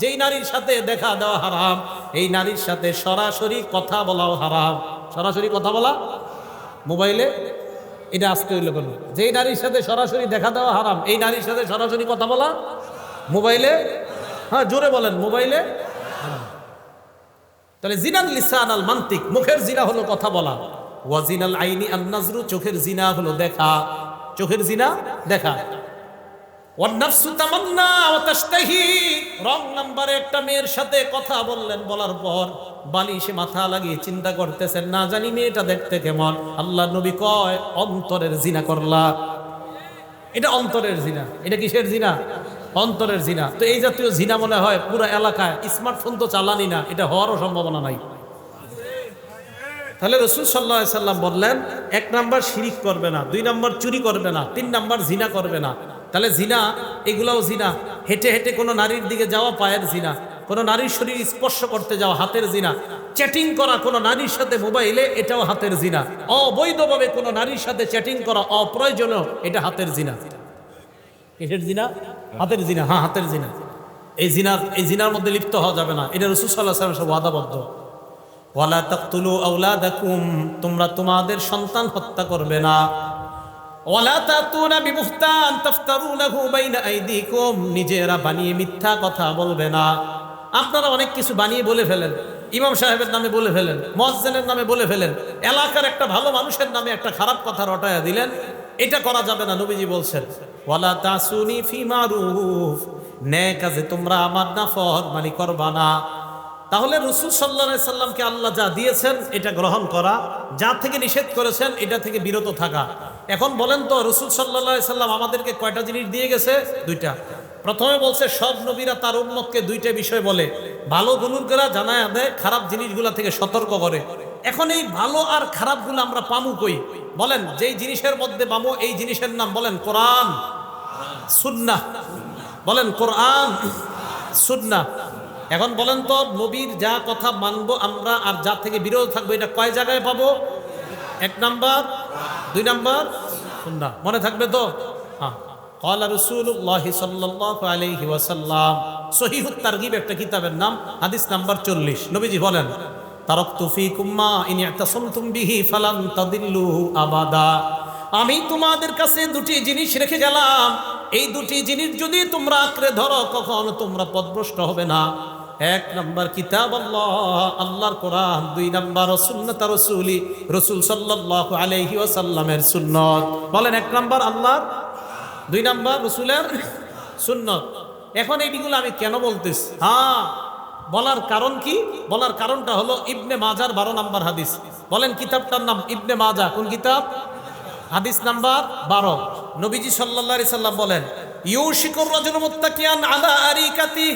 যেই নারীর সাথে দেখা দেওয়া হারাম, এই নারীর সাথে সরাসরি কথা বলাও হারাম। সরাসরি কথা বলা মোবাইলে, এটা আজকে হইল কেন? যেই নারীর সাথে সরাসরি দেখা দেওয়া হারাম, এই নারীর সাথে সরাসরি কথা বলা মোবাইলে, হ্যাঁ জোরে বলেন, মোবাইলে হারাম। তাহলে জিনাল লিসান আল মান্তিক, মুখের জিনা হলো কথা বলা। ওয়াজিনাল আইনি আন নাজরু, চোখের জিনা হলো দেখা। চোখের জিনা দেখা। ওয়ান নাফসু তামান্না ওয়া তাশতাহি, রং নাম্বারে একটা মেয়ের সাথে কথা বললেন, বলার পর বালিশে মাথা লাগিয়ে চিন্তা করতেছেন, না জানি মেয়েটা দেখতে কেমন। আল্লাহ নবী কয় অন্তরের জিনা করলা। এটা অন্তরের জিনা। এটা কিসের জিনা? অন্তরের জিনা। তো এই জাতীয় জিনা মনে হয় পুরো এলাকায়, স্মার্টফোন তো চালানি না, এটা হওয়ারও সম্ভাবনা নাই। তাহলে রাসূল সাল্লাল্লাহু আলাইহি সাল্লাম বললেন, এক নাম্বার শিরিক করবে না, দুই নাম্বার চুরি করবে না, তিন নাম্বার জিনা করবে না। তাহলে জিনা, এগুলাও জিনা। হেঁটে হেঁটে কোনো নারীর দিকে যাওয়া পায়ের জিনা, কোনো নারীর শরীর স্পর্শ করতে যাওয়া হাতের জিনা, চ্যাটিং করা কোনো নারীর সাথে মোবাইলে, এটাও হাতের জিনা। অবৈধভাবে কোনো নারীর সাথে চ্যাটিং করা অপ্রয়োজনীয়, এটা হাতের জিনা। কিসের জিনা? হাতের জিনা। হ্যাঁ, হাতের জিনা। এই জিনার মধ্যে লিপ্ত হওয়া যাবে না। এটা রাসূল সাল্লাল্লাহু আলাইহি ওয়াসাল্লাম ওয়াদাবদ্ধ। ওয়ালা তাকতুলু আওলাদাকুম, তোমরা তোমাদের সন্তান হত্যা করবে না। ওয়ালা তাতুনা বিবুহতান তাফতারুনাহু বাইনা আইদিকুম, নিজেরা বানিয়ে মিথ্যা কথা বলবে না। আপনারা অনেক কিছু বানিয়ে বলে ফেলেন, ইমাম সাহেবের নামে বলে ফেলেন, মুয়াজ্জিনের নামে বলে ফেলেন, এলাকার একটা ভালো মানুষের নামে একটা খারাপ কথা রটায়া দিলেন। এটা করা যাবে না। নবীজি বলছেন, ওয়ালা তাসুনি ফি মারুফ, নেক কাজে তোমরা আমার নাফরমানি করবা না। তাহলে রাসূল সাল্লাল্লাহু আলাইহি সাল্লামকে আল্লাহ যা দিয়েছেন এটা গ্রহণ করা, যা থেকে নিষেধ করেছেন এটা থেকে বিরত থাকা। এখন বলেন তো, রাসূল সাল্লাল্লাহু আলাইহি সাল্লাম আমাদেরকে কয়টা জিনিস দিয়ে গেছে? দুইটা। প্রথমে বলছে সব নবীরা তার উম্মতকে দুইটা বিষয় বলে, ভালো গুণগুলা জানায় দেয়, খারাপ জিনিসগুলা থেকে সতর্ক করে। এখন এই ভালো আর খারাপগুলো আমরা পামু কই? বলেন, যেই জিনিসের মধ্যে পামু এই জিনিসের নাম বলেন কোরআন সুন্নাহ। বলেন কোরআন সুন্নাহ। এখন বলেন তো, নবীর যা কথা মানবো আমরা আর যা থেকে বিরত থাকবো, এটা কয় জায়গায় পাবো? এক নাম্বার, দুই নাম্বার সুন্নাহ। মনে থাকবে তো? হ্যাঁ। ক্বালা রাসূলুল্লাহি সাল্লাল্লাহু আলাইহি ওয়াসাল্লাম, সহিহুত তারগিব একটা কিতাবের নাম, হাদিস নাম্বার 40। নবীজি বলেন, তারাকতু ফীকুম মা ইন ইতাসামতুম বিহি ফালান তাদিল্লু আবাদা, আমি তোমাদের কাছে দুটি জিনিস রেখে গেলাম, এই দুটি জিনিস যদি তোমরা আঁকড়ে ধরো কখনো তোমরা পথভ্রষ্ট হবে না। এক নাম্বার কিতাব আল্লাহ, আল্লাহর কোরআন। দুই নাম্বার সুন্নাত রাসূলি, রাসূল সাল্লাল্লাহু আলাইহি ওয়াসাল্লামের সুন্নাত। বলেন, এক নাম্বার আল্লাহর, দুই নাম্বার রাসূলের সুন্নাত। এখন এইগুলো আমি কেন বলতেছি? হ্যাঁ, বলার কারণ কি? বলার কারণটা হলো ইবনে মাজার 12 নাম্বার হাদিস। বলেন, কিতাবটার নাম ইবনে মাজা। কোন কিতাব? হাদিস নাম্বার 12। নবীজি সাল্লাল্লাহু আলাইহি সাল্লাম বলেন, ইউশিকুর রাজুলু মুত্তাকিয়ান আলা আরিকাতি,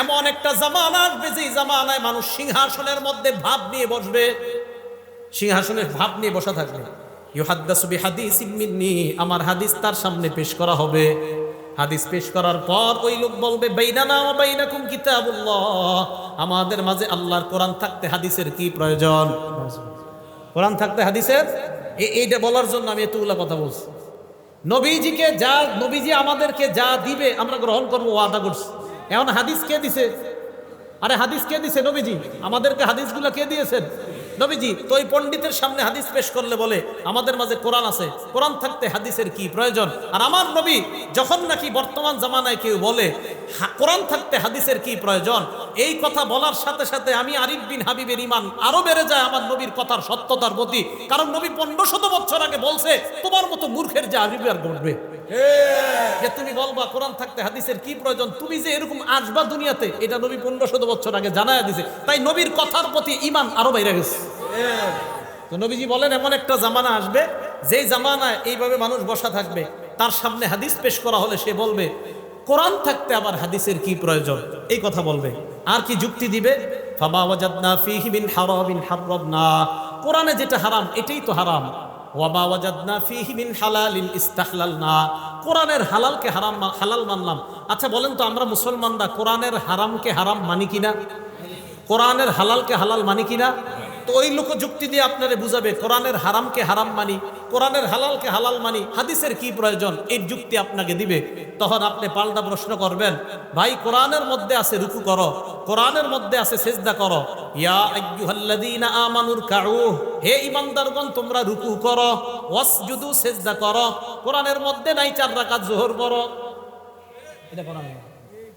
এমন একটা জামানা আসবে যেই জামানায় মানুষ সিংহাসনের মধ্যে ভাব নিয়ে বসবে, সিংহাসনের ভাব নিয়ে বসা থাকবে। ইউহাদ্দাসু বিহাদিসিম মিন্নি, আমার হাদিস তার সামনে পেশ করা হবে। হাদিস পেশ করার পর ওই লোক বলবে, বাইনানা ওয়া বাইনাকুম কিতাবুল্লাহ, আমাদের মাঝে আল্লাহর কোরআন থাকতে হাদিসের কি প্রয়োজন? কোরআন থাকতে হাদিসের, এইটা বলার জন্য আমি এতগুলা কথা বলছি। নবীজিকে যা, নবীজি আমাদেরকে যা দিবে আমরা গ্রহণ করবো, ওয়াদা করছি। এখন হাদিস কে দিছে? আরে হাদিস কে দিছে? নবীজি। আমাদেরকে হাদিসগুলো কে দিয়েছেন? নবীজি। তো ওই পণ্ডিতের সামনে হাদিস পেশ করলে বলে আমাদের মাঝে কোরআন আছে, কোরআন থাকতে হাদিসের কি প্রয়োজন? আর আমার নবী যখন নাকি বর্তমান জামানায় কেউ বলে কোরআন থাকতে হাদিসের কি প্রয়োজন, এই কথা বলার সাথে সাথে আমি আরিফ বিন হাবিবের ঈমান আরো বেড়ে যায় আমার নবীর কথার সত্যতার প্রতি। কারণ নবী 1500 বছর আগে বলছে, তোমার মতো মূর্খের যে আরিফ আর ঘটবে যে তুমি বলবা কোরআন থাকতে হাদিসের কি প্রয়োজন, তুমি যে এরকম আসবা দুনিয়াতে, এটা নবী 1500 বছর আগে জানায়া দিছে। তাই নবীর কথার প্রতি ঈমান আরো বাইরে গেছে। তো নবীজি বলেন, এমন একটা জামানা আসবে যেই জামানায় এইভাবে মানুষ বসা থাকবে, তার সামনে হাদিস পেশ করা হলে সে বলবে কোরআন থাকতে আবার হাদিসের কি প্রয়োজন, এই কথা বলবে। আর কি যুক্তি দিবে? ফামা ওয়াজাদনা ফীহি মিন হারামিন হারামনা, কোরআনে যেটা হারাম এটাই তো হারাম। ওয়ামা ওয়াজাদনা ফীহি মিন হালালিন ইস্তাহলালনা, কোরআনের হালালকে হারাম হালাল মানলাম। আচ্ছা বলেন তো, আমরা মুসলমানরা কোরআনের হারামকে হারাম মানি কিনা? কোরআনের হালালকে হালাল মানি কিনা? তো ওই লোক যুক্তি দিয়ে আপনারে বুঝাবে কোরআনের হারামকে হারাম মানি, কোরআনের হালালকে হালাল মানি, হাদিসের কি প্রয়োজন, এই যুক্তি আপনাকে দিবে। তখন আপনি পাল্টা প্রশ্ন করবেন, ভাই কোরআনের মধ্যে আছে রুকু করো, কোরআনের মধ্যে আছে সিজদা করো, ইয়া আইয়ুহাল্লাযীনা আমানুর কাউ, হে ঈমানদারগণ তোমরা রুকু করো, ওয়াসজুদু সিজদা করো। কোরআনের মধ্যে নাই 4 রাকাত যোহর পড়ো, এটা কোরআনে নাই।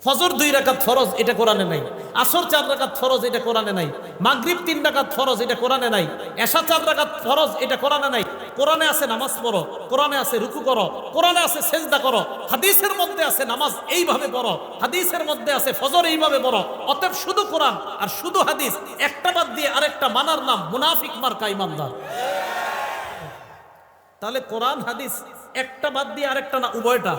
ফজর 2 রাকাত ফরজ, এটা কোরআনে নাই। আসর 4 রাকাত ফরজ, এটা কোরআনে নাই। মাগরিব 3 রাকাত ফরজ, এটা কোরআনে নাই। এশা 4 রাকাত ফরজ, এটা কোরআনে নাই। কোরআনে আছে নামাজ পড়ো, কোরআনে আছে রুকু করো, কোরআনে আছে সিজদা করো। হাদিসের মধ্যে আছে নামাজ এইভাবে পড়ো, হাদিসের মধ্যে আছে ফজর এইভাবে পড়ো। অতএব শুধু কোরআন আর শুধু হাদিস, একটা বাদ দিয়ে আরেকটা মানার নাম মুনাফিক মার্কা ঈমানদার। তাহলে কোরআন হাদিস একটা বাদ দিয়ে আরেকটা না, উভয়টা।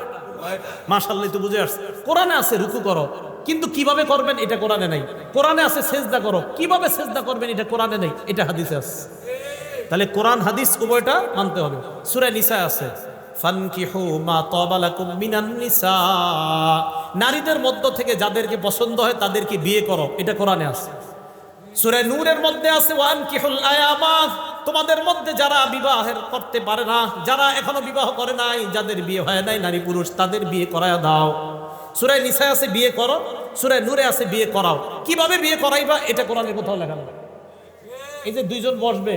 মাশাআল্লাহ, তো বুঝে আসছে। কোরআনে আছে রুকু করো, কিন্তু কিভাবে করবেন এটা কোরআনে নাই। কোরআনে আছে সিজদা করো, কিভাবে সিজদা করবেন এটা কোরআনে নাই, এটা হাদিসে আছে। তাহলে কোরআন হাদিস উভয়টা মানতে হবে। সূরা নিসা আছে, ফানকিহু মা তাবা লাকুম মিনান নিসা, নারীদের মধ্য থেকে যাদেরকে পছন্দ হয় তাদেরকে বিয়ে করো, এটা কোরআনে আছে। সূরা নূরের মধ্যে আছে ওয়ানকিহুল আয়ামা, তোমাদের মধ্যে যারা বিবাহের করতে পারে না, যারা এখনো বিবাহ করে নাই, যাদের বিয়ে হয় নাই, নারী পুরুষ, তাদের বিয়ে করায় দাও। সূরা নিসা আছে বিয়ে করো, সূরা নূরে আছে বিয়ে করাও। কিভাবে বিয়ে করাইবা এটা কোরআনে কোথাও লেখা নেই। এই যে দুইজন বসবে,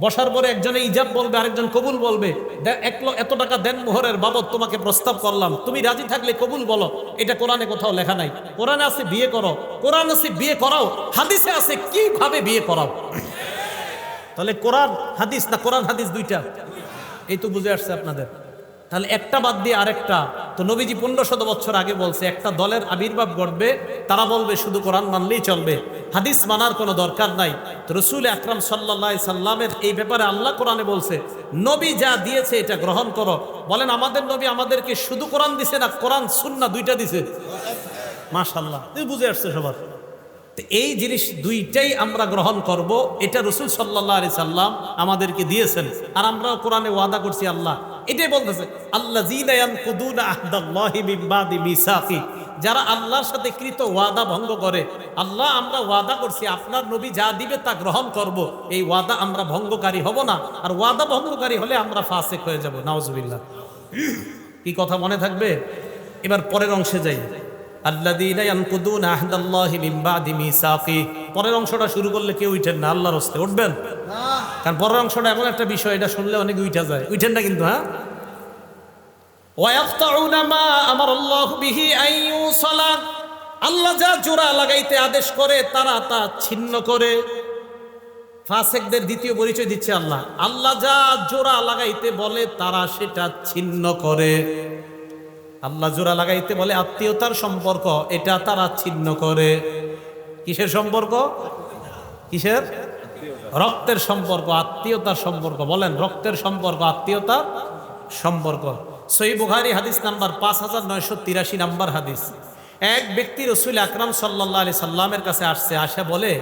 বসার পরে একজনে ইজাব বলবে, আরেকজন কবুল বলবে, এত টাকা দেন মোহরের বাবদ তোমাকে প্রস্তাব করলাম, তুমি রাজি থাকলে কবুল বলো, এটা কোরআনে কোথাও লেখা নাই। কোরআনে আছে বিয়ে করো, কোরআন আছে বিয়ে করাও, হাদিসে আছে কিভাবে বিয়ে করাও। তাহলে কোরআন হাদিস না কোরআন হাদিস দুইটা, এই তো বুঝে আসছে আপনাদের। তাহলে একটা বাদ দিয়ে আরেকটা। তো নবীজি 1500 বছর আগে বলছে একটা দলের আবির্ভাব ঘটবে, তারা বলবে শুধু কোরআন মানলেই চলবে, হাদিস মানার কোনো দরকার নাই। তো রাসূল আকরাম সাল্লাল্লাহু আলাইহি সাল্লামের এই ব্যাপারে আল্লাহ কোরআনে বলছে, নবী যা দিয়েছে এটা গ্রহণ করো। বলেন আমাদের নবী আমাদেরকে শুধু কোরআন দিছে না কোরআন সুন্নাহ দুইটা দিছে? মাশাআল্লাহ, তুমি বুঝে আসছে সবার। এই জিনিস দুইটাই আমরা গ্রহণ করব, এটা রাসূল সাল্লাল্লাহু আলাইহি সাল্লাম আমাদেরকে দিয়েছেন। আর আমরা কোরআনে ওয়াদা করছি, আল্লাহ এটাই বলতেছে, আল্লাযীনা ইয়ানকুদুনা আহদাল্লাহি মিন বাদি মিসাকি, যারা আল্লাহর সাথে কৃত ওয়াদা ভঙ্গ করে। আল্লাহ আমরা ওয়াদা করছি আপনার নবী যা দিবে তা গ্রহণ করব, এই ওয়াদা আমরা ভঙ্গকারী হব না। আর ওয়াদা ভঙ্গকারী হলে আমরা ফাসিক হয়ে যাব, নাউজুবিল্লাহ। কি কথা মনে থাকবে? এবার পরের অংশে যাই। আল্লাযীনা ইয়ানকুদুনা আহদাল্লাহি মিন বাদি মিসাকি, পরের অংশটা শুরু করলে কেউ উঠেন না, আল্লাহর রাস্তায় উঠবেন না। কারণ পরের অংশটা এমন একটা বিষয়, এটা শুনলে অনেকে উঠা যায়, উঠেন না কিন্তু। হ্যাঁ, ওয়ায়াকতাউনা মা আমারাল্লাহু বিহি আইয়ুসালা, আল্লাহ যা জোড়া লাগাইতে আদেশ করে তারা তা ছিন্ন করে। ফাসিকদের দ্বিতীয় পরিচয় দিচ্ছে আল্লাহ, আল্লাহ যা জোড়া লাগাইতে বলে তারা সেটা ছিন্ন করে। আল্লাহ জোড়া লাগাইতে বলে আত্মীয়তার সম্পর্ক, এটা তারা ছিন্ন করে। কিসের সম্পর্ক? কিসের? রক্তের সম্পর্ক, আত্মীয়তার সম্পর্ক। বলেন রক্তের সম্পর্ক, আত্মীয়তার সম্পর্ক। সহিহ বুখারী হাদিস নাম্বার 5983 নাম্বার হাদিস। এক ব্যক্তি রাসূল আকরাম সাল্লাল্লাহু আলাইহি সাল্লামের কাছে আসছে, আসে বলে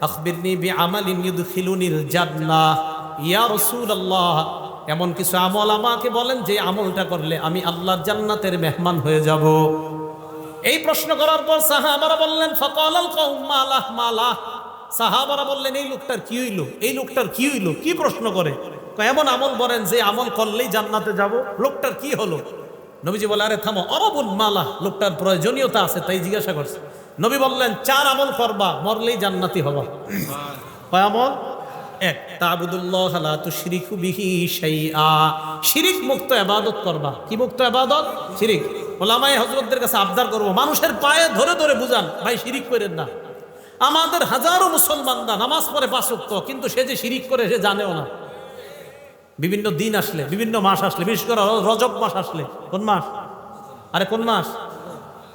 আখবিরনি বিআমালিন ইউদখিলুনিল জান্নাহ, ইয়া রাসূলুল্লাহ এমন কিছু আমল আমাকে বলেন যে আমলটা করলে আমি আল্লাহর জান্নাতের মেহমান হয়ে যাব। এই প্রশ্ন করার পর সাহাবারা বললেন, ফাকালাল কওম মালাহ মালাহ, সাহাবারা বললেন এই লোকটার কি হইল, এই লোকটার কি হইল, কি প্রশ্ন করে? এমন আমল বলেন যে আমল করলেই জান্নাতে যাব, লোকটার কি হলো? নবীজি বলে, আরে থামো, অরবুল মালাহ, লোকটার প্রয়োজনীয়তা আছে তাই জিজ্ঞাসা করছে। নবী বললেন 4 আমল করবা, মরলেই জান্নাতি হবা। কয় আমল? 1, তা'বুদুল্লাহ লা তুশরিকু বিহি শাইআ, শিরিক মুক্ত ইবাদত করবা। কি মুক্ত ইবাদত? শিরিক। ওলামায়ে হযরতদের কাছে আবদার করব, মানুষের পায়ে ধরে ধরে বুঝান, ভাই শিরিক করেন না। আমাদের হাজারো মুসলমানরা নামাজ পড়ে 5 ওয়াক্ত, কিন্তু সে যে শিরিক করে সে জানেও না। বিভিন্ন দিন আসলে, বিভিন্ন মাস আসলে, বিশেষ করে রজব মাস আসলে, কোন মাস? আরে কোন মাস?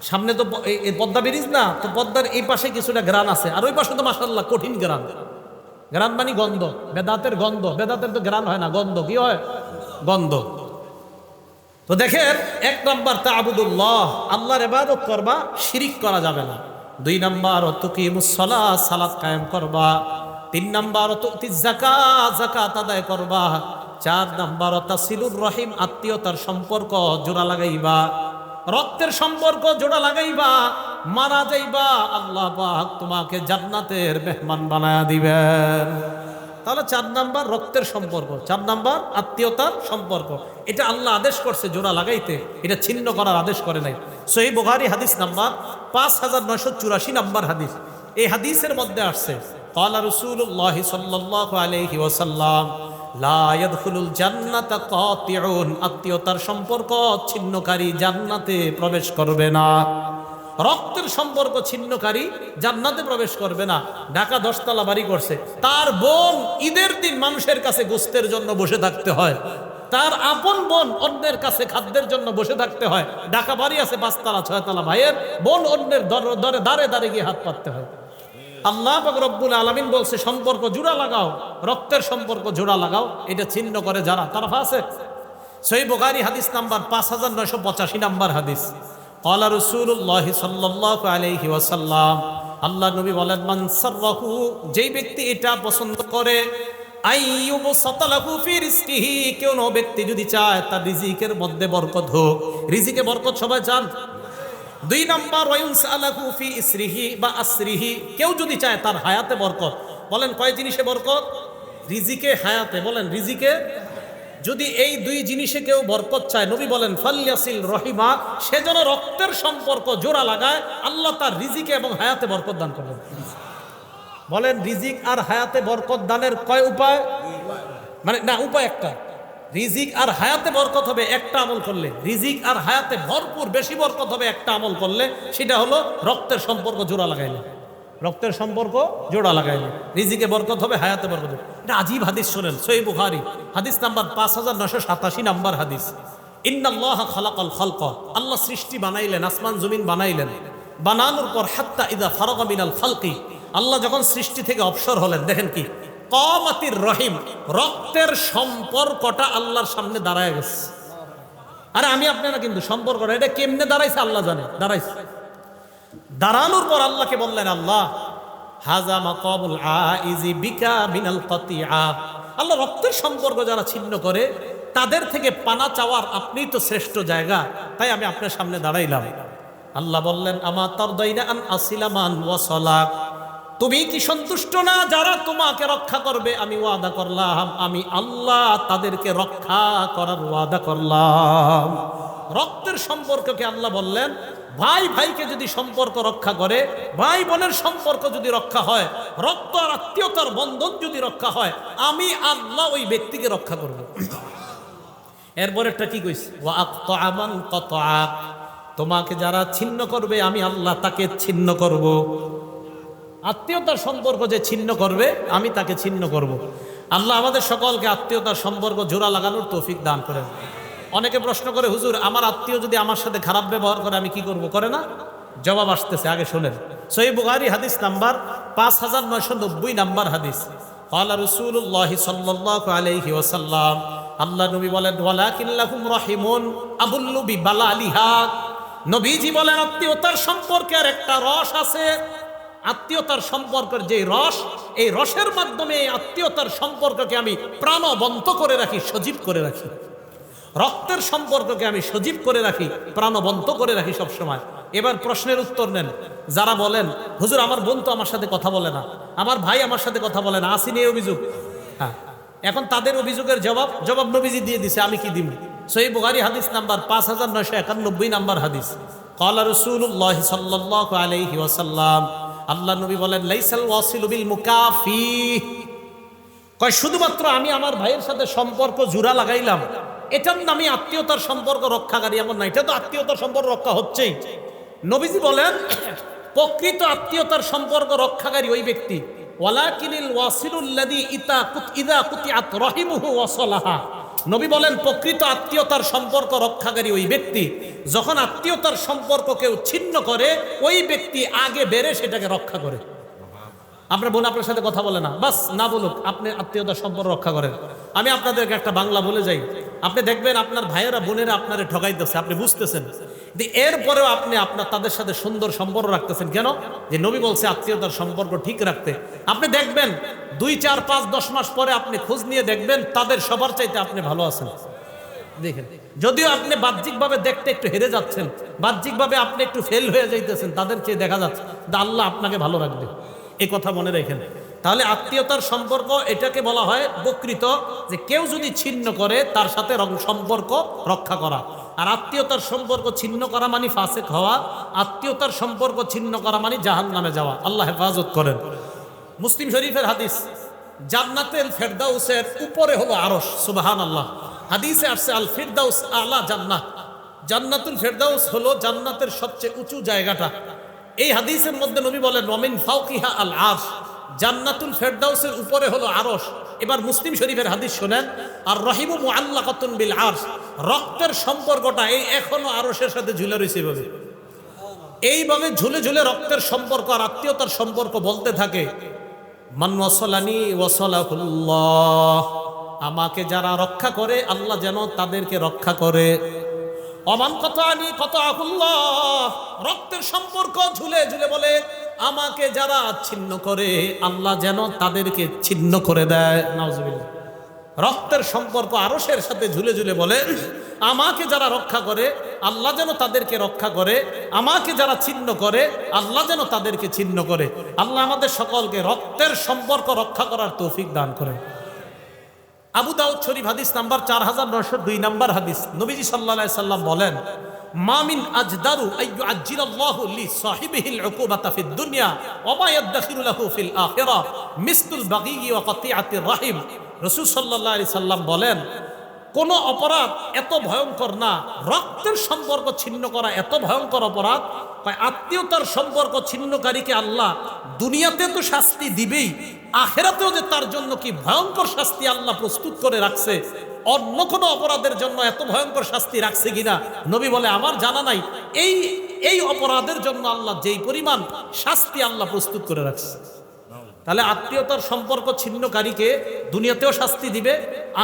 সামনে তো এই পদ্মা ব্রিজ না, তো পদ্মার এই পাশে কিছুটা গ্রান আছে, আর ওই পাশে তো মাশাআল্লাহ কঠিন গ্রান। গ্রান মানে গন্ধ, বেদাতের গন্ধ। বেদাতের তো গ্রান হয় না, গন্ধ। কি হয়? গন্ধ। তো দেখেন, 1 নাম্বার তা'বুদুল্লাহ, আল্লাহর ইবাদত করবা, শিরিক করা যাবে না। 2 নাম্বার তুকিমুস সালাত, সালাত কায়েম করবা। 3 নাম্বার তুতিজ যাকাত, যাকাত আদায় করবা। 4 নাম্বার তাসিলুর রহিম, আত্মীয়তার সম্পর্ক জোড়া লাগাইবা। রক্তের সম্পর্ক জোড়া লাগাইবা, মারা যাইবা, আল্লাহ পাক তোমাকে জান্নাতের মেহমান বানায়া দিবেন। তাহলে 4 নাম্বার রক্তের সম্পর্ক, 4 নাম্বার আত্মীয়তার সম্পর্ক। এটা আল্লাহ আদেশ করছে জোড়া লাগাইতে, এটা ছিন্ন করার আদেশ করে নাই। সহিহ বুখারী হাদিস নাম্বার 5984 নাম্বার হাদিস। এই হাদিসের মধ্যে আসছে ক্বালা রাসূলুল্লাহ সাল্লাল্লাহু আলাইহি ওয়াসাল্লাম লা ইয়াদখুলুল জান্নাতা কাতিউন, আত্মীয়তার সম্পর্ক ছিন্নকারী জান্নাতে প্রবেশ করবে না। রক্তের সম্পর্ক ছিন্নকারী জান্নাতে প্রবেশ করবে না। ঢাকা 10 তলা বাড়ি করছে, তার বোন ঈদের দিন মানুষের কাছে গোস্তের জন্য বসে থাকতে হয়, তার আপন বোন অন্যের কাছে খাদ্যের জন্য বসে থাকতে হয়। ঢাকা বাড়ি আছে 5 তলা 6 তলা, ভাইয়ের বোন অন্যের দাঁড়ে দাঁড়ে গিয়ে হাত পাততে হয়। আল্লাহ পাক রব্বুল আলামিন বলছে সম্পর্ক জোড়া লাগাও, রক্তের সম্পর্ক জোড়া লাগাও। এটা ছিন্ন করে যারা, তারা ফাসিক। সহিহ বুখারী হাদিস নাম্বার 5985 নাম্বার হাদিস। ক্বালা রাসূলুল্লাহ সাল্লাল্লাহু আলাইহি ওয়াসাল্লাম, আল্লাহ নবী বলেন মান সাররাহু, যেই ব্যক্তি এটা পছন্দ করে, আইয়ুবসাতালাহু ফি রিজকিহি, কোন ব্যক্তি যদি চায় তার রিজিকের মধ্যে বরকত হোক। রিজিকে বরকত সবাই চান। 2 নাম্বার ওয়ায়ুনসালাহু ফি ইসরিহি বা আসরিহি, কেউ যদি চায় তার হায়াতে বরকত। বলেন কয় জিনিসে বরকত? রিজিকে, হায়াতে। বলেন রিজিকে। যদি এই 2 জিনিসে কেউ বরকত চায়, নবী বলেন ফালইয়াসিল রহিমা, সে যেন রক্তের সম্পর্ক জোড়া লাগায়, আল্লাহ তার রিজিকে এবং হায়াতে বরকত দান করবেন। বলেন রিজিক আর হায়াতে বরকত দানের কয় উপায়? মানে না, উপায় একটা। রিজিক আর হায়াতে বরকত হবে একটা আমল করলে, রিজিক আর হায়াতে ভরপুর বেশি বরকত হবে একটা আমল করলে, সেটা হলো রক্তের সম্পর্ক জোড়া লাগাইলে। রক্তের সম্পর্ক জোড়া লাগাইলে রিজিকে বরকত হবে, হায়াতে বরকত হবে। এটা আজীব হাদিস শোনেন, সহিহ বুখারী হাদিস নাম্বার 5987 নাম্বার হাদিস। ইন্নাল্লাহা খালাকাল খালকা, আল্লাহ সৃষ্টি বানাইলেন, আসমান জমিন বানাইলেন। বানানোর পর হাত্তা ইদা ফারাগা মিনাল খালকি, আল্লাহ যখন সৃষ্টি থেকে অবসর হলেন, দেখেন কি কামাতির রহিম, রক্তের সম্পর্কটা আল্লাহর সামনে দাঁড়ায় গেছে। আরে আমি আপনারা কিন্তু সম্পর্কটা এটা কেমনে দাঁড়াইছে আল্লাহ জানে, দাঁড়াইছে। দাঁড়ানোর পর আল্লাহকে বললেন, আল্লাহ হাজা মাকাবুল আইজি বিকা মিনাল কাতিআ, আল্লাহ রক্তের সম্পর্ক যারা ছিন্ন করে তাদের থেকে পানা চাওয়ার আপনি তো শ্রেষ্ঠ জায়গা, তাই আমি আপনার সামনে দাঁড়াইলাম। আল্লাহ বললেন, আমা তারদাইনা আন আসিলা মান ওয়াসালাক, তুমি কি সন্তুষ্ট না যারা তোমাকে রক্ষা করবে? আমি ওয়াদা করলাম, আমি আল্লাহ তাদেরকে রক্ষা করার ওয়াদা করলাম। রক্তের সম্পর্ককে আল্লাহ বললেন, ভাই ভাইকে যদি সম্পর্ক রক্ষা করে, ভাই বোনের সম্পর্ক যদি রক্ষা হয়, রক্ত আর আত্মীয়তার বন্ধন যদি রক্ষা হয়, আমি আল্লাহ ওই ব্যক্তিকে রক্ষা করব। এরপরেরটা কি কইছে? ওয়া আক্তাআ মান কাতাআক, তোমাকে যারা ছিন্ন করবে আমি আল্লাহ তাকে ছিন্ন করব। আত্মীয়তার সম্পর্ক যে ছিন্ন করবে আমি তাকে ছিন্ন করব। আল্লাহ আমাদের সকলকে আত্মীয়তার সম্পর্ক জোড়া লাগানোর তৌফিক দান করেন। অনেকে প্রশ্ন করে, হুজুর আমার আত্মীয় যদি আমার সাথে খারাপ ব্যবহার করে আমি কি করব? করে না? জবাব আসতেছে, আগে শোনেন। সহিহ বুখারী হাদিস নাম্বার 5990 নাম্বার হাদিস। ক্বালা রাসূলুল্লাহ সাল্লাল্লাহু আলাইহি ওয়াসাল্লাম, আল্লাহ নবী বলেন ওয়ালাকিন লাহুম রাহিমুন আবুল্লু বিবালালিহা, নবীজি বলেন আত্মীয়তার সম্পর্কের একটা রস আছে। আত্মীয়তার সম্পর্কের যে রস, এই রসের মাধ্যমে এই আত্মীয়তার সম্পর্ককে আমি প্রাণবন্ত করে রাখি, সজীব করে রাখি। রক্তের সম্পর্ককে আমি সজীব করে রাখি, প্রাণবন্ত করে রাখি সব সময়। এবার প্রশ্নের উত্তর নেন। যারা বলেন হুজুর আমার বোন তো আমার সাথে কথা বলে না, আমার ভাই আমার সাথে কথা বলে না, আসেনি এই অভিযোগ। হ্যাঁ, এখন তাদের অভিযোগের জবাব নবীজি দিয়ে দিছে, আমি কি দিব? সহিহ বুখারী হাদিস নাম্বার 5991 নাম্বার হাদিস। ক্বালা রাসূলুল্লাহ সাল্লাল্লাহু আলাইহি ওয়াসাল্লাম, আল্লাহ নবী বলেন লাইসাল ওয়াসিলু বিল মুকাফি, কয় শুধুমাত্র আমি আমার ভাইয়ের সাথে সম্পর্ক জোড়া লাগাইলাম এটার নামে আত্মীয়তার সম্পর্ক রক্ষাকারী এমন না। এটা তো আত্মীয়তার সম্পর্ক রক্ষা হচ্ছেই। নবীজি বলেন প্রকৃত আত্মীয়তার সম্পর্ক রক্ষাকারী ওই ব্যক্তি, ওয়ালাকিনিল ওয়াসিলুল্লাযী ইযা কুতিআত রাহিমুহু ওয়াসালাহা, নবী বলেন প্রকৃত আত্মীয়তার সম্পর্ক রক্ষাকারী ওই ব্যক্তি, যখন আত্মীয়তার সম্পর্ক কেউ ছিন্ন করে ওই ব্যক্তি আগে বেড়ে সেটাকে রক্ষা করে। আপনার বোন আপনার সাথে কথা বলে না, বাস না বলুক, আপনি আত্মীয়তার সম্পর্ক রক্ষা করেন। আমি আপনাদেরকে একটা বাংলা বলে যাই, আপনি দেখবেন আপনার ভাইয়েরা বোনেরা আপনারে ঠকাইতেছে, আপনি বুঝতেছেন, এরপরেও আপনি তাদের সাথে সুন্দর সম্পর্ক রাখতেছেন কেন? যে নবী বলছে আত্মীয়তার সম্পর্ক ঠিক রাখতে। আপনি দেখবেন 2, 4, 5, 10 মাস পরে আপনি খোঁজ নিয়ে দেখবেন তাদের সবার চাইতে আপনি ভালো আছেন। দেখেন, যদিও আপনি বাহ্যিকভাবে দেখতে একটু হেরে যাচ্ছেন, বাহ্যিকভাবে আপনি একটু ফেল হয়ে যাইতেছেন, তাদের চেয়ে দেখা যাচ্ছে আল্লাহ আপনাকে ভালো রাখবে। এই কথা মনে রাখেন। তাহলে আত্মীয়তার সম্পর্ক এটাকে বলা হয় বকৃত, যে কেউ যদি ছিন্ন করে তার সাথে সম্পর্ক রক্ষা করা। আর আত্মীয়তার সম্পর্ক ছিন্ন করা মানে ফাসেক হওয়া, আত্মীয়তার সম্পর্ক ছিন্ন করা মানে জাহান্নামে যাওয়া। আল্লাহ হেফাজত করেন। মুসলিম শরীফের হাদিস, জান্নাতুল ফেরদাউসের উপরে হলো আরশ। সুবহানাল্লাহ। হাদিসে আসছে আল ফিরদাউস আলা জান্নাত, জান্নাতুল ফেরদাউস হলো জান্নাতের সবচেয়ে উঁচু জায়গাটা। এই হাদিসের মধ্যে নবী বলেন ওয়ামিন ফাওকিহা আল আরশ, জান্নাতুল ফেরদাউসের উপরে হলো আরশ। এবার মুসলিম শরীফের হাদিস শোনেন, আর রহিমু মুআল্লাকাতুন বিল আরশ, রক্তের সম্পর্কটা এই এখনো আরশের সাথে ঝুলে রয়েছে। এইভাবে ঝুলে ঝুলে রক্তের সম্পর্ক আর আত্মীয়তার সম্পর্ক বলতে থাকে, মান ওয়াসালানি ওয়াসালাহুল্লাহ, আমাকে যারা রক্ষা করে আল্লাহ যেন তাদেরকে রক্ষা করে। অমান কতানি কতাহুল্লাহ, রক্তের সম্পর্ক ঝুলে ঝুলে বলে আমাকে যারা ছিন্ন করে আল্লাহ যেন তাদেরকে ছিন্ন করে দেয়। নাউজুবিল্লাহ। রক্তের সম্পর্ক আরশের সাথে ঝুলে ঝুলে বলে আমাকে যারা রক্ষা করে আল্লাহ যেন তাদেরকে রক্ষা করে, আমাকে যারা ছিন্ন করে আল্লাহ যেন তাদেরকে ছিন্ন করে। আল্লাহ আমাদের সকলকে রক্তের সম্পর্ক রক্ষা করার তৌফিক দান করে। আবু দাউদ শরীফ হাদিস নাম্বার 4902 নাম্বার হাদিস, নবীজি সাল্লাল্লাহু আলাইহি সাল্লাম বলেন, মা মিন আজদারু আইয়ু আজ্জিলাল্লাহু লি সাহিবিহিল উকুবাতা ফিদ দুনিয়া ওয়া মা ইয়াদখিরু লাহু ফিল আখিরাহ মিসলুল বাগী ওয়া কতিআতির রাহিম। রাসূল সাল্লাল্লাহু আলাইহি সাল্লাম বলেন, কোন অপরাধ এত ভয়ঙ্কর না, রক্তের সম্পর্ক ছিন্ন করা এত ভয়ঙ্কর অপরাধ, আত্মীয়তার সম্পর্ক ছিন্নকারীকে আল্লাহ দুনিয়াতে তো শাস্তি দিবেই, আখিরাতেও যে তার জন্য কি ভয়ঙ্কর শাস্তি আল্লাহ প্রস্তুত করে রাখছে, অন্য কোনো অপরাধের জন্য এত ভয়ঙ্কর শাস্তি রাখছে কিনা নবী বলে আমার জানা নাই। এই অপরাধের জন্য আল্লাহ যেই পরিমাণ শাস্তি আল্লাহ প্রস্তুত করে রাখছে। তাহলে আত্মীয়তার সম্পর্ক ছিন্নকারীকে দুনিয়াতেও শাস্তি দিবে,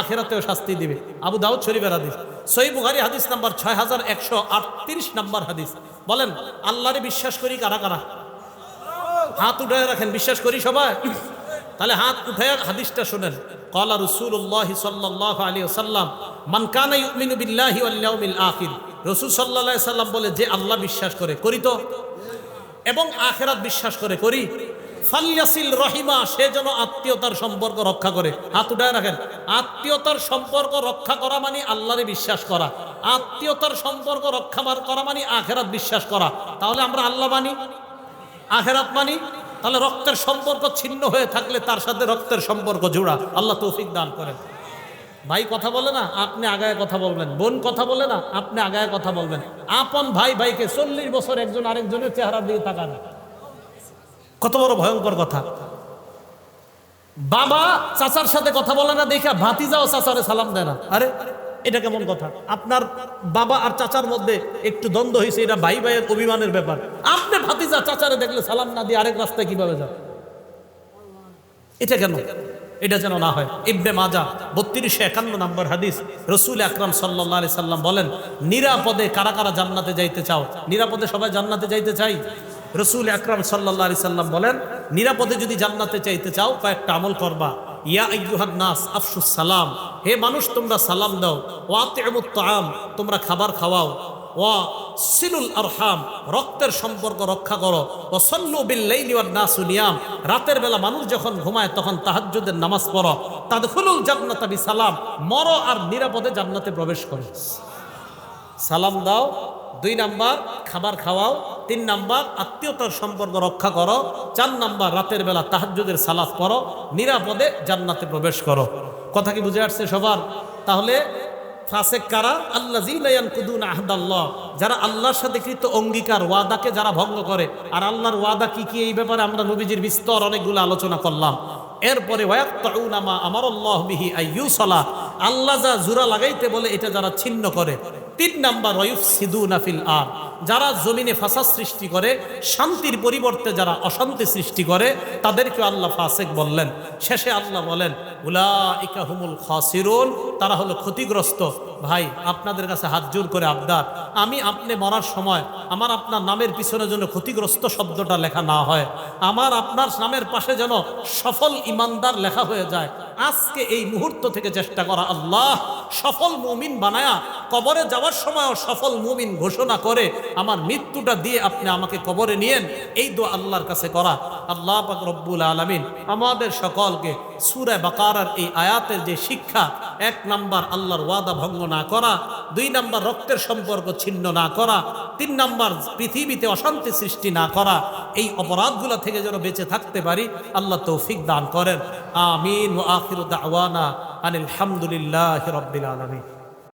আখিরাতেও শাস্তি দিবে। আবু দাউদ শরীফের হাদিস। সহিহ বুখারী হাদিস নাম্বার 6138 নাম্বার হাদিস। বলেন আল্লাহরে বিশ্বাস করি কারা কারা? হাত উঠায় রাখেন। বিশ্বাস করি সবাই? তাহলে হাত উঠায় হাদিসটা শুনেন। ক্বালা রাসূলুল্লাহ সাল্লাল্লাহু আলাইহি ওয়াসাল্লাম, মান কানা ইউমিনু বিল্লাহি ওয়াল ইয়াউমিল আখির, রাসূল সাল্লাল্লাহু আলাইহি সাল্লাম বলে যে আল্লাহ বিশ্বাস করে, করি তো, এবং আখিরাত বিশ্বাস করে, করি, ফালিয়াসিল রহিমা, সে যেন আত্মীয়তার সম্পর্ক রক্ষা করে। হাত উঠায় রাখেন। আত্মীয়তার সম্পর্ক রক্ষা করা মানে আল্লাহরে বিশ্বাস করা, আত্মীয়তার সম্পর্ক রক্ষা করা মানে আখিরাত বিশ্বাস করা। তাহলে আমরা আল্লাহ মানি, আখিরাত মানি, তাহলে রক্তের সম্পর্ক ছিন্ন হয়ে থাকলে তার সাথে রক্তের সম্পর্ক জোড়া। আল্লাহ তৌফিক দান করেন। ভাই কথা বলে না, আপনি আগায় কথা বলবেন। বোন কথা বলে না, আপনি আগায় কথা বলবেন। আপন ভাই ভাইকে 40 বছর একজন আরেকজনের চেহারার দিকে তাকান, কত বড় ভয়ঙ্কর কথা। বাবা চাচার সাথে কথা বলে না দেখা ভাতিজাও চাচারে সালাম দেয় না। আরে এটা কেমন কথা? আপনার বাবা আর চাচার মধ্যে একটু দ্বন্দ্ব হয়েছে, এটা ভাই ভাইয়ের অভিমানের ব্যাপার। আপনি ভাতিজা চাচারে দেখলে সালাম না দিয়ে আরেক রাস্তায় কিভাবে যান? এটা কেন? এটা যেন না হয়। ইবনে মাজাহ 3251 নম্বর হাদিস, রাসূল আকরাম সাল্লাল্লাহু আলাইহি সাল্লাম বলেন, নিরাপদে কারা কারা জান্নাতে যাইতে চাও? নিরাপদে সবাই জান্নাতে যাইতে চাই? রাসূল আকরাম সাল্লাল্লাহু আলাইহি সাল্লাম বলেন, নিরাপদে যদি জান্নাতে চাইতে চাও কয়েকটা আমল করবা। ইয়া আইয়ুহান নাস আফশুস সালাম, হে মানুষ তোমরা সালাম দাও। ওয়া আতিমুত তাআম, তোমরা খাবার খাওয়াও। ওয়া সিলুল আরহাম, রক্তের সম্পর্ক রক্ষা করো। ওয়া সাল্লু বিল লাইলি ওয়ান নাসু নিয়াম, রাতের বেলা মানুষ যখন ঘুমায় তখন তাহাজ্জুদের নামাজ পড়ো। তাদখুলুল জান্নাতা বিসালাম, মরো আর নিরাপদে জান্নাতে প্রবেশ করো। সালাম দাও, 2 নাম্বার খাবার খাওয়াও, 3 নাম্বার আত্মীয়তার সম্পর্ক রক্ষা করো, 4 নাম্বার রাতের বেলা তাহাজ্জুদের সালাত পড়ো, নিরাপদে জান্নাতে প্রবেশ করো। কথা কি বুঝে আসছে সবার? তাহলে ফাসেক কারা? আল্লাযীনা ইয়ানকুদুনা আহদাল্লাহ, যারা আল্লাহর সাথে কৃত অঙ্গীকার ওয়াদাকে যারা ভঙ্গ করে। আর আল্লাহর ওয়াদা কি কি, এই ব্যাপারে আমরা নবীজির বিস্তর অনেকগুলো আলোচনা করলাম। এরপরে ওয়ায়াকতাউনা মা আমারাল্লাহু বিহি আইয়ুসালা, আল্লাহ যা জোড়া লাগাইতে বলে এটা যারা ছিন্ন করে। 3 নাম্বার ওয়ায়ুফসিদুনা ফিল আরদ, যারা জমিনে ফাসাদ সৃষ্টি করে, শান্তির পরিবর্তে যারা অশান্তি সৃষ্টি করে, তাদেরকে আল্লাহ ফাসেক বললেন। শেষে আল্লাহ বলেন উলাইকা হুমুল খাসিরুন, তারা হলো ক্ষতিগ্রস্ত। ভাই আপনাদের কাছে হাত জোর করে আবদার, আমি আপনি মরার সময় আমার আপনার নামের পিছনে যেন ক্ষতিগ্রস্ত শব্দটা লেখা না হয়, আমার আপনার নামের পাশে যেন সফল ইমানদার লেখা হয়ে যায়। আজকে এই মুহূর্ত থেকে চেষ্টা করা, আল্লাহ সফল মুমিন বানায়া কবরে যাওয়ার সময়ও সফল মুমিন ঘোষণা করে আমার মৃত্যুটা দিয়ে আপনি আমাকে কবরে নিয়েন, এই দোয়া আল্লাহর কাছে করা। আল্লাহ পাক রব্বুল আলামিন আমাদের সকলকে সূরা বাকারার এই আয়াতের যে শিক্ষা, 1 নাম্বার আল্লাহর ওয়াদা ভঙ্গ না করা, 2 নাম্বার রক্তের সম্পর্ক ছিন্ন না করা, 3 নাম্বার পৃথিবীতে অশান্তি সৃষ্টি না করা, এই অপরাধগুলো থেকে যেন বেঁচে থাকতে পারি আল্লাহ তৌফিক দান করেন। আমিন। ওয়া আখিরু দাওয়ানা আনিল হামদুলিল্লাহি রাব্বিল আলামিন।